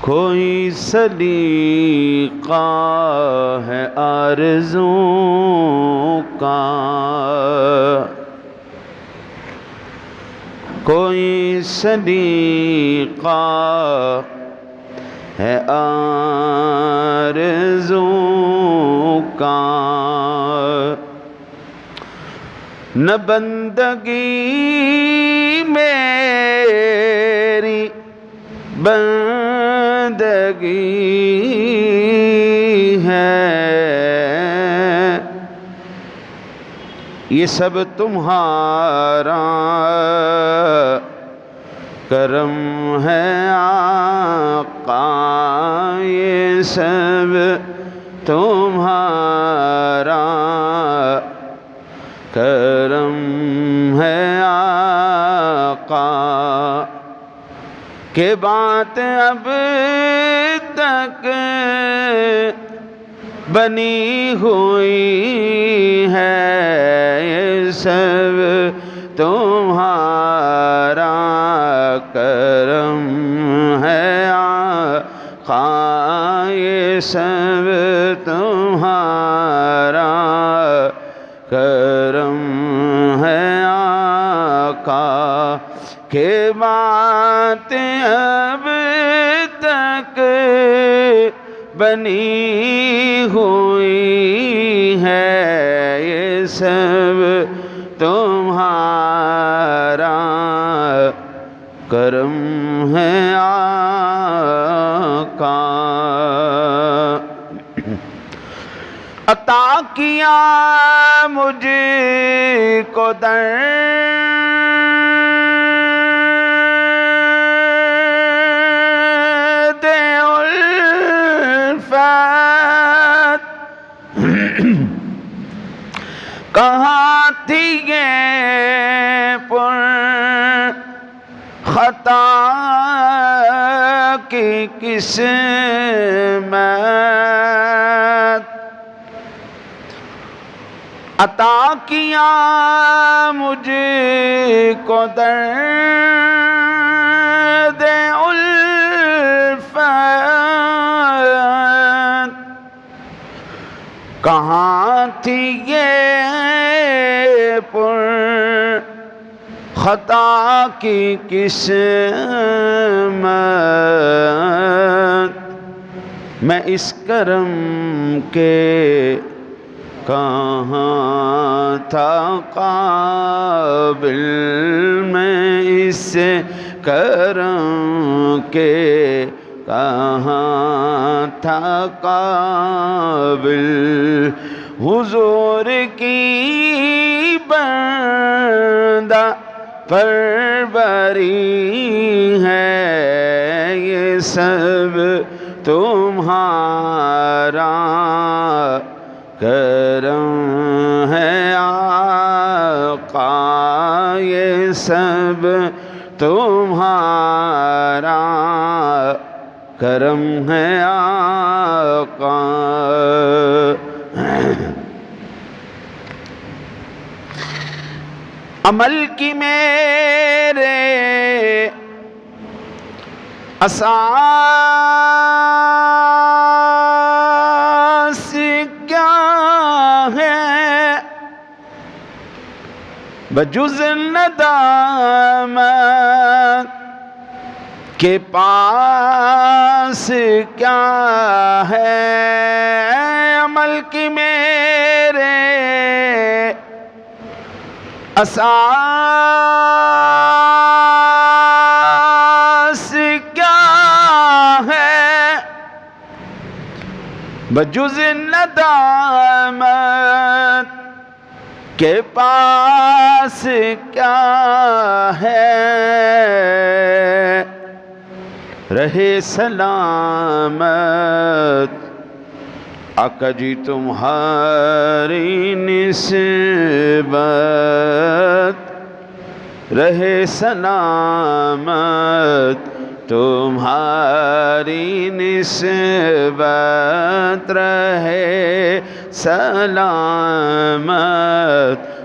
کوئی سلیقہ ہے آرزوں کا، کوئی سلیقہ ہے آرزوں کا، نہ بندگی میری بندگی ہے، یہ سب تمہارا کرم ہے آقا، یہ سب تمہارا کرم ہے آقا، کہ بات اب تک بنی ہوئی ہے، یہ سب تمہارا کرم ہے آقا، یہ سب تمہارا کرم ہے آقا، کہ بات اب تک بنی ہوئی ہے، یہ سب تمہارا کرم ہے آقا۔ عطا کیا مجھ کو درد الفت، کہاں تھی یہ پر خطا کی قسمت، عطا کیا مجھ کو درد الفت، کہاں تھی یہ پر خطا کی قسمت، میں اس کرم کے کہاں تھا قابل، میں اس کرم کے کہاں تھا قابل، حضور کی بندہ پروری ہے، یہ سب تمہارا کرم ہے آقا، یہ سب تمہارا کرم ہے آقا۔ عمل کی میرے اساس کیا ہے، بجز ندامت کے پاس کیا ہے، عمل کی میرے اساس کیا ہے، بجز ندامت کے پاس کیا ہے، رہے سلامت آقا جی تمہاری نسبت، رہے سلامت تمہاری نسبت، رہے سلامت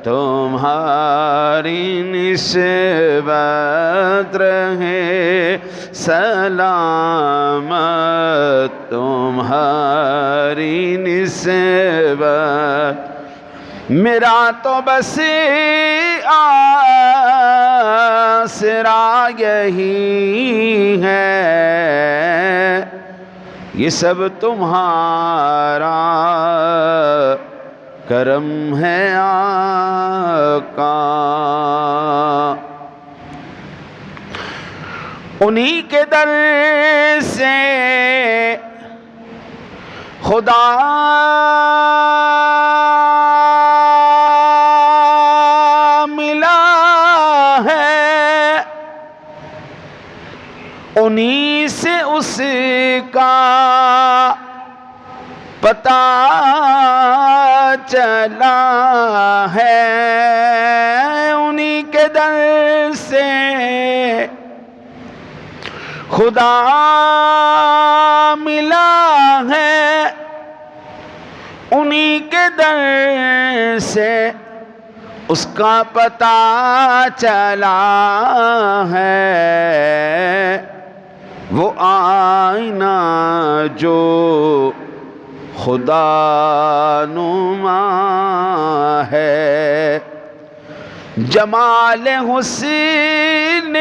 تمہاری نسبت، رہے سلامت تمہاری نسبت، میرا تو بس آسرا یہی ہے، یہ سب تمہارا کرم ہے آقا۔ انہی کے در سے خدا ملا ہے، انہی سے اس کا پتہ چلا ہے، انہی کے در سے خدا ملا ہے، انہی کے در سے اس کا پتہ چلا ہے، وہ آئینہ جو خدا نما ہے، جمال حسن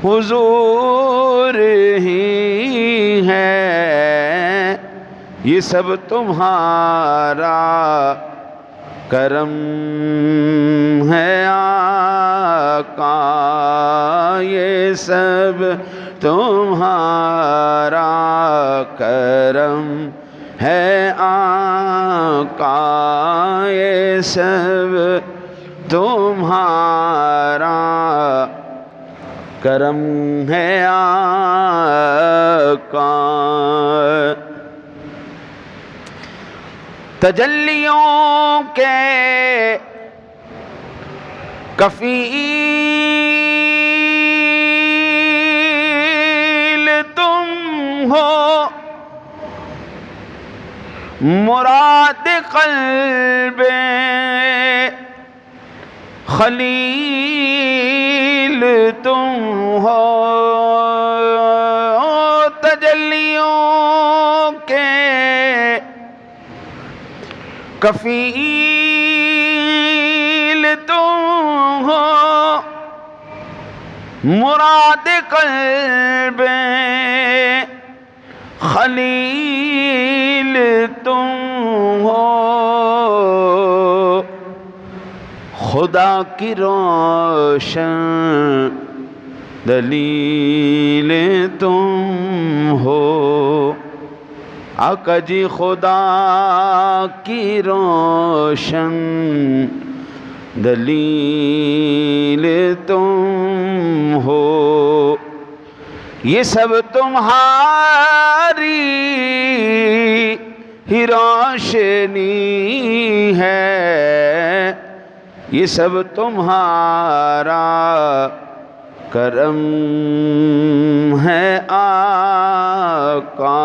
حضور ہی ہے، یہ سب تمہارا کرم ہے آقا، یہ سب تمہارا کرم ہے آقا، یہ سب تمہارا کرم ہے آقا۔ تجلیوں کے کفیل تم ہو، مراد قلب خلیل تم ہو، تجلیوں کے کفیل تم ہو، مراد قلب خلیل تم ہو، خدا کی روشن دلیل تم ہو، آقا جی خدا کی روشن دلیل تم ہو، یہ سب تمہاری ہی روشنی ہے، یہ سب تمہارا کرم ہے آقا۔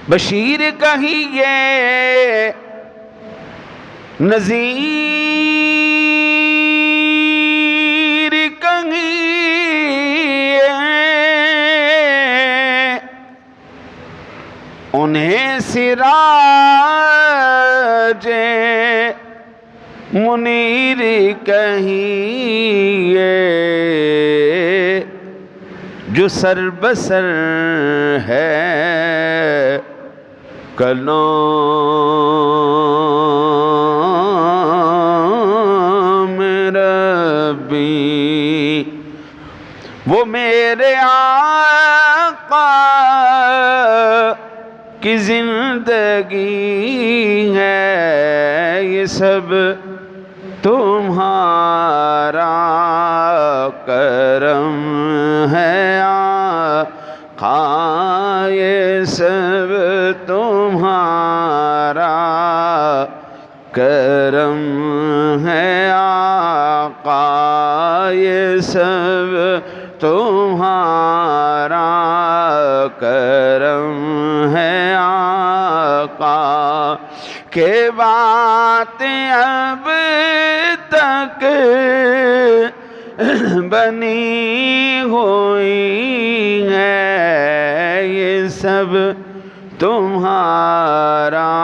بشیر کہیے نذیر کہیے، انہیں سراج منیر کہیے، جو سر بسر ہے کلام ربی، وہ میرے آقا کی زندگی ہے، یہ سب تمہارا کرم ہے آقا، یہ سب تمہارا کرم ہے آقا، یہ سب تمہارا کرم ہے آقا، کہ باتیں اب تک بنی ہوئی ہیں، یہ سب تمہارا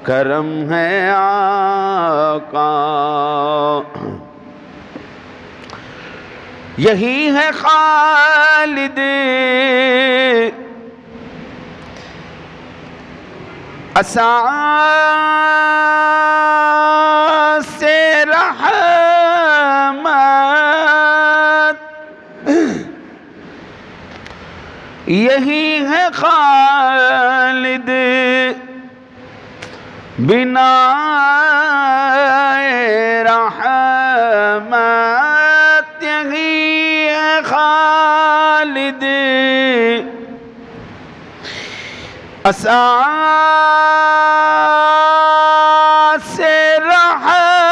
کرم ہے آقا۔ یہی ہے خالد اساس رحمت، یہی ہے خالد بنا رحمت، یہی ہے خالد اساس رحمت،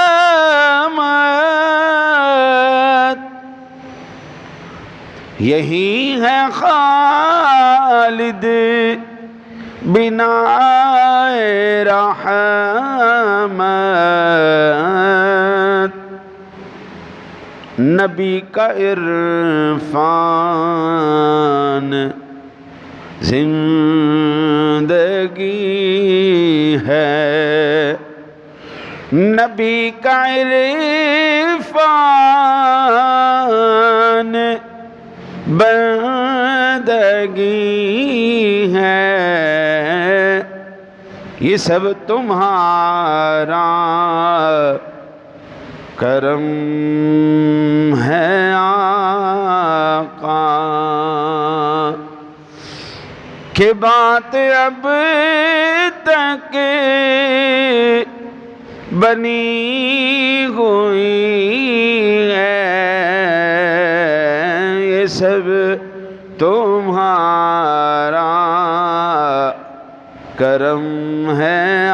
یہی ہے خالد بنا رحمت۔ نبی کا عرفان زندگی ہے، نبی کا عرفان بندگی ہے، یہ سب تمہارا کرم ہے آقا، کہ بات اب تک بنی ہوئی ہے، یہ سب تمہارا کرم ہے